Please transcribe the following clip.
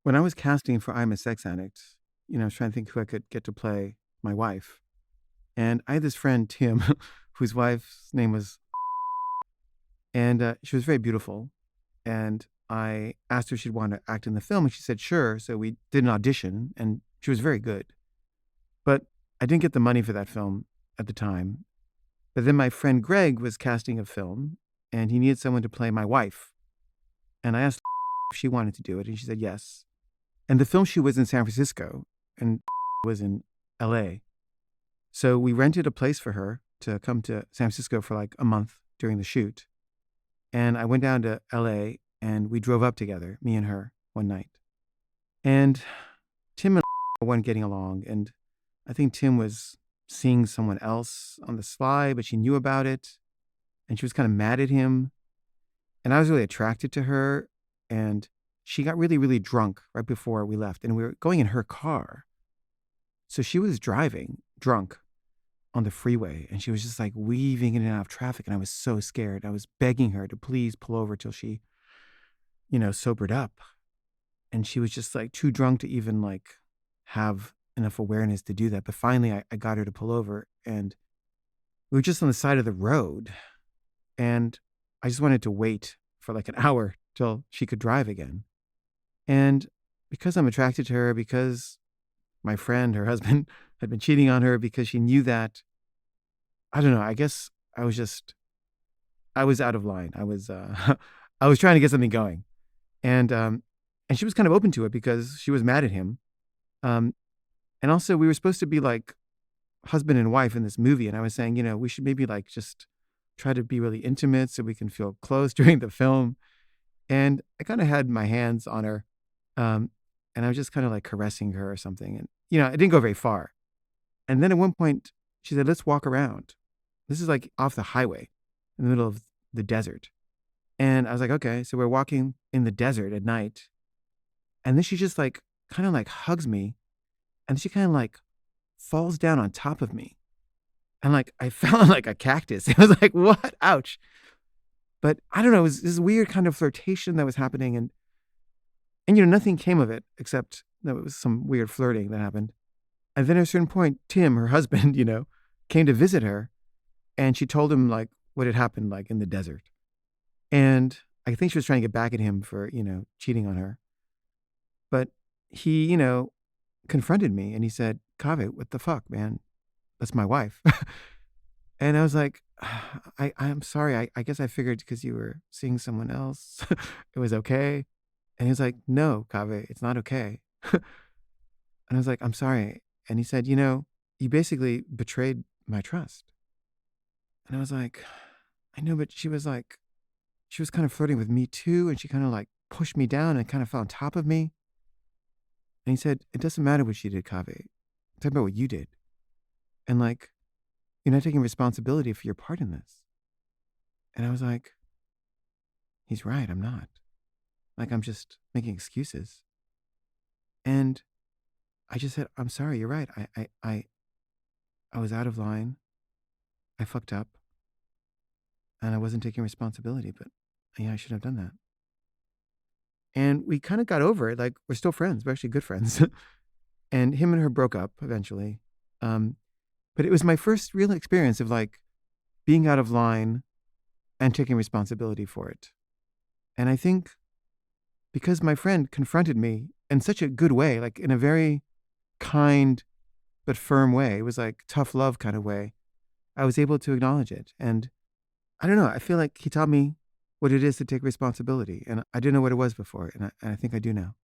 When I was casting for I'm a Sex Addict, I was trying to think who I could get to play my wife. And I had this friend, Tim, whose wife's name was, and she was very beautiful. And I asked her if she'd want to act in the film, and she said, sure. So we did an audition, and she was very good. But I didn't get the money for that film at the time. But then my friend Greg was casting a film, and he needed someone to play my wife. And I asked if she wanted to do it, and she said yes. And the film shoot was in San Francisco, and was in LA. So we rented a place for her to come to San Francisco for like a month during the shoot. And I went down to LA and we drove up together, me and her, one night. And Tim and I weren't getting along. And I think Tim was seeing someone else on the sly, but she knew about it. And she was kind of mad at him. And I was really attracted to her. And she got really, really drunk right before we left. And we were going in her car. So she was driving drunk on the freeway, and she was just like weaving in and out of traffic. And I was so scared. I was begging her to please pull over till she, sobered up. And she was just like too drunk to even like have enough awareness to do that. But finally I got her to pull over, and we were just on the side of the road. And I just wanted to wait for like an hour till she could drive again. And because I'm attracted to her, because my friend, her husband, had been cheating on her, because she knew that, I don't know, I guess I was out of line. I was I was trying to get something going. And she was kind of open to it because she was mad at him. Um and also we were supposed to be like husband and wife in this movie, and I was saying, we should maybe like just try to be really intimate so we can feel close during the film. And I kind of had my hands on her. And I was just kind of like caressing her or something. And, it didn't go very far. And then at one point, she said, let's walk around. This is like off the highway in the middle of the desert. And I was like, okay. So we're walking in the desert at night. And then she just like kind of like hugs me. And she kind of like falls down on top of me. And like I fell on like a cactus. It was like, what? Ouch. But I don't know. It was this weird kind of flirtation that was happening. And nothing came of it except that it was some weird flirting that happened. And then at a certain point, Tim, her husband, came to visit her, and she told him like what had happened like in the desert. And I think she was trying to get back at him for, cheating on her. But he, confronted me and he said, Kaveh, what the fuck, man? That's my wife. And I was like, I'm sorry. I guess I figured because you were seeing someone else, it was okay. And he was like, no, Kaveh, it's not okay. And I was like, I'm sorry. And he said, you basically betrayed my trust. And I was like, I know, but she was kind of flirting with me too. And she kind of like pushed me down and kind of fell on top of me. And he said, it doesn't matter what she did, Kaveh. Talk about what you did. And like, you're not taking responsibility for your part in this. And I was like, he's right. I'm not. Like, I'm just making excuses. And I just said, I'm sorry. You're right. I was out of line. I fucked up. And I wasn't taking responsibility, but yeah, I should have done that. And we kind of got over it. Like, we're still friends. We're actually good friends. And him and her broke up eventually. But it was my first real experience of like being out of line and taking responsibility for it. And I think because my friend confronted me in such a good way, like in a very kind but firm way, it was like tough love kind of way, I was able to acknowledge it. And I don't know, I feel like he taught me what it is to take responsibility. And I didn't know what it was before. And I think I do now.